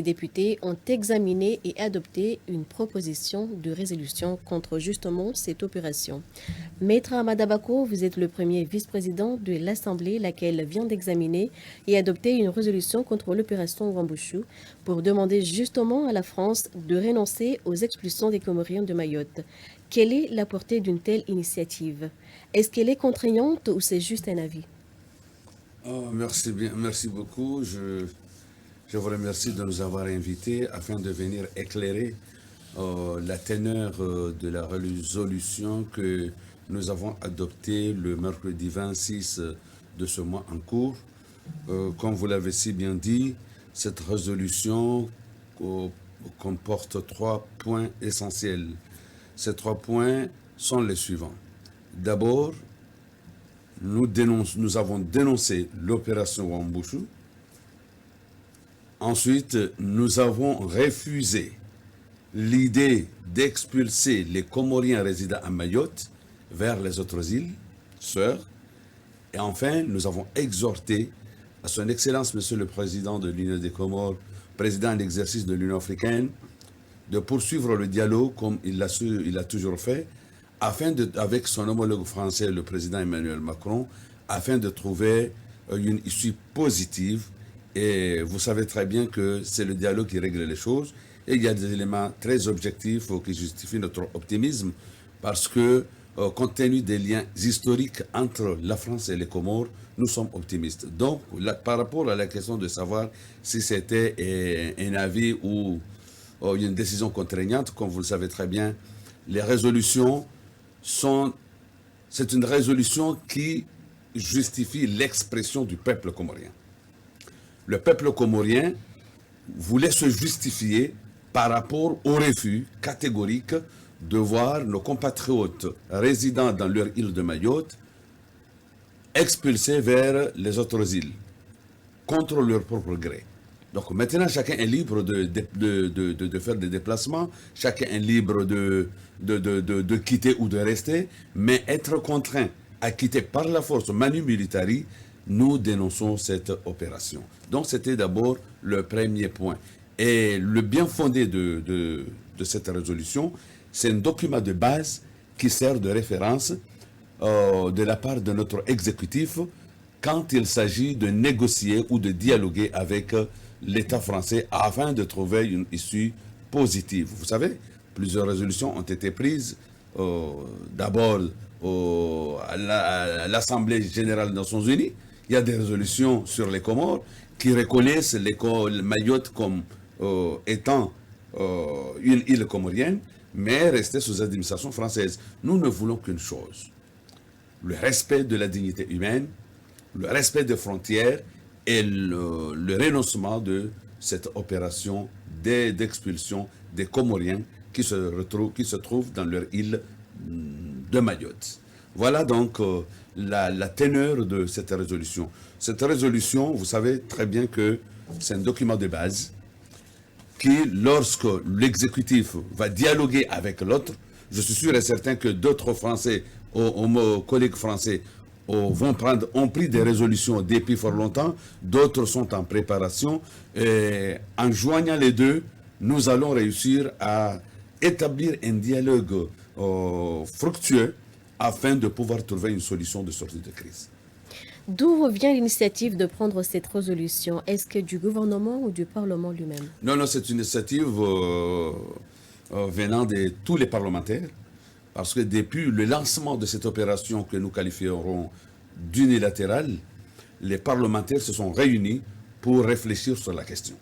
Les députés ont examiné et adopté une proposition de résolution contre justement cette opération. Maître Amadabako, vous êtes le premier vice-président de l'Assemblée, laquelle vient d'examiner et adopter une résolution contre l'opération Wambushu pour demander justement à la France de renoncer aux expulsions des Comoriens de Mayotte. Quelle est la portée d'une telle initiative? Est-ce qu'elle est contraignante ou c'est juste un avis? Merci bien, merci beaucoup. Je vous remercie de nous avoir invités afin de venir éclairer la teneur de la résolution que nous avons adoptée le mercredi 26 de ce mois en cours. Comme vous l'avez si bien dit, cette résolution comporte 3 points essentiels. Ces 3 points sont les suivants. D'abord, nous avons dénoncé l'opération Wambushu. Ensuite, nous avons refusé l'idée d'expulser les Comoriens résidant à Mayotte vers les autres îles, sœurs. Et enfin, nous avons exhorté à son Excellence, Monsieur le Président de l'Union des Comores, président en exercice de l'Union africaine, de poursuivre le dialogue comme il a toujours fait, avec son homologue français, le président Emmanuel Macron, afin de trouver une issue positive. Et vous savez très bien que c'est le dialogue qui règle les choses. Et il y a des éléments très objectifs qui justifient notre optimisme, parce que, compte tenu des liens historiques entre la France et les Comores, nous sommes optimistes. Donc, par rapport à la question de savoir si c'était un avis ou une décision contraignante, comme vous le savez très bien, les résolutions c'est une résolution qui justifie l'expression du peuple comorien. Le peuple comorien voulait se justifier par rapport au refus catégorique de voir nos compatriotes résidant dans leur île de Mayotte expulsés vers les autres îles, contre leur propre gré. Donc maintenant, chacun est libre de faire des déplacements, chacun est libre de quitter ou de rester, mais être contraint à quitter par la force manu militari, nous dénonçons cette opération. Donc c'était d'abord le premier point. Et le bien fondé de cette résolution, c'est un document de base qui sert de référence de la part de notre exécutif quand il s'agit de négocier ou de dialoguer avec l'État français afin de trouver une issue positive. Vous savez, plusieurs résolutions ont été prises, d'abord à l'Assemblée générale des Nations Unies. Il y a des résolutions sur les Comores qui reconnaissent Mayotte comme étant une île comorienne, mais rester sous administration française. Nous ne voulons qu'une chose, le respect de la dignité humaine, le respect des frontières et le renoncement de cette opération d'expulsion des Comoriens qui se trouvent dans leur île de Mayotte. Voilà donc la teneur de cette résolution. Cette résolution, vous savez très bien que c'est un document de base qui, lorsque l'exécutif va dialoguer avec l'autre, je suis sûr et certain que d'autres Français, nos collègues français, ont pris des résolutions depuis fort longtemps, d'autres sont en préparation. Et en joignant les deux, nous allons réussir à établir un dialogue fructueux afin de pouvoir trouver une solution de sortie de crise. D'où vient l'initiative de prendre cette résolution? Est-ce que du gouvernement ou du Parlement lui-même? Non, c'est une initiative venant de tous les parlementaires, parce que depuis le lancement de cette opération que nous qualifierons d'unilatérale, les parlementaires se sont réunis pour réfléchir sur la question.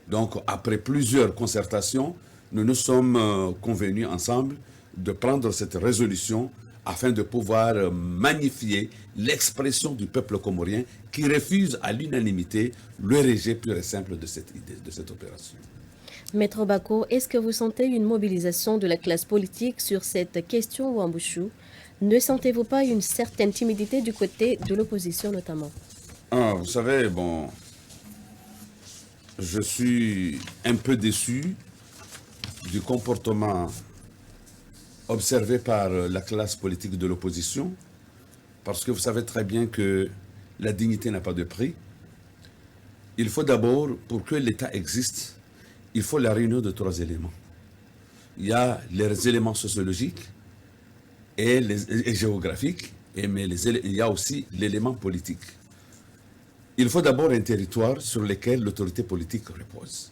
Donc, après plusieurs concertations, nous nous sommes convenus ensemble de prendre cette résolution afin de pouvoir magnifier l'expression du peuple comorien qui refuse à l'unanimité le rejet pur et simple de cette idée, de cette opération. Maître Bako, est-ce que vous sentez une mobilisation de la classe politique sur cette question Wambushu? Ne sentez-vous pas une certaine timidité du côté de l'opposition notamment? Vous savez, bon, je suis un peu déçu du comportement observé par la classe politique de l'opposition, parce que vous savez très bien que la dignité n'a pas de prix. Il faut d'abord, pour que l'État existe, il faut la réunion de 3 éléments. Il y a les éléments sociologiques et géographiques, mais il y a aussi l'élément politique. Il faut d'abord un territoire sur lequel l'autorité politique repose.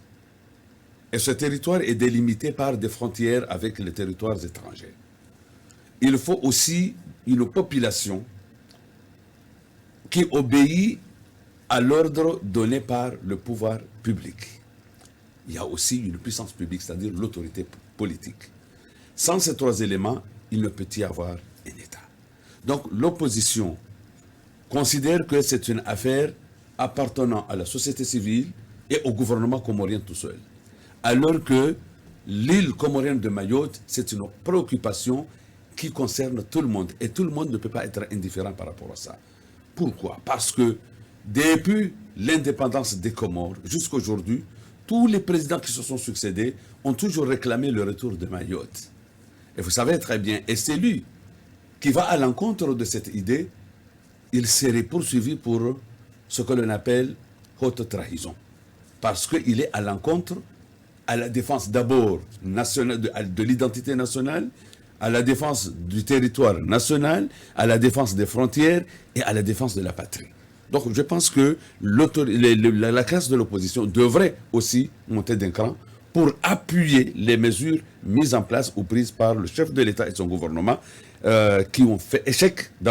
Et ce territoire est délimité par des frontières avec les territoires étrangers. Il faut aussi une population qui obéit à l'ordre donné par le pouvoir public. Il y a aussi une puissance publique, c'est-à-dire l'autorité politique. Sans ces 3 éléments, il ne peut y avoir un État. Donc l'opposition considère que c'est une affaire appartenant à la société civile et au gouvernement comorien tout seul. Alors que l'île comorienne de Mayotte, c'est une préoccupation qui concerne tout le monde. Et tout le monde ne peut pas être indifférent par rapport à ça. Pourquoi? Parce que depuis l'indépendance des Comores jusqu'à aujourd'hui, tous les présidents qui se sont succédés ont toujours réclamé le retour de Mayotte. Et vous savez très bien, et c'est lui qui va à l'encontre de cette idée, il serait poursuivi pour ce que l'on appelle haute trahison. Parce qu'il est à l'encontre, à la défense d'abord de l'identité nationale, à la défense du territoire national, à la défense des frontières et à la défense de la patrie. Donc je pense que la classe de l'opposition devrait aussi monter d'un cran pour appuyer les mesures mises en place ou prises par le chef de l'État et son gouvernement qui ont fait échec d'abord.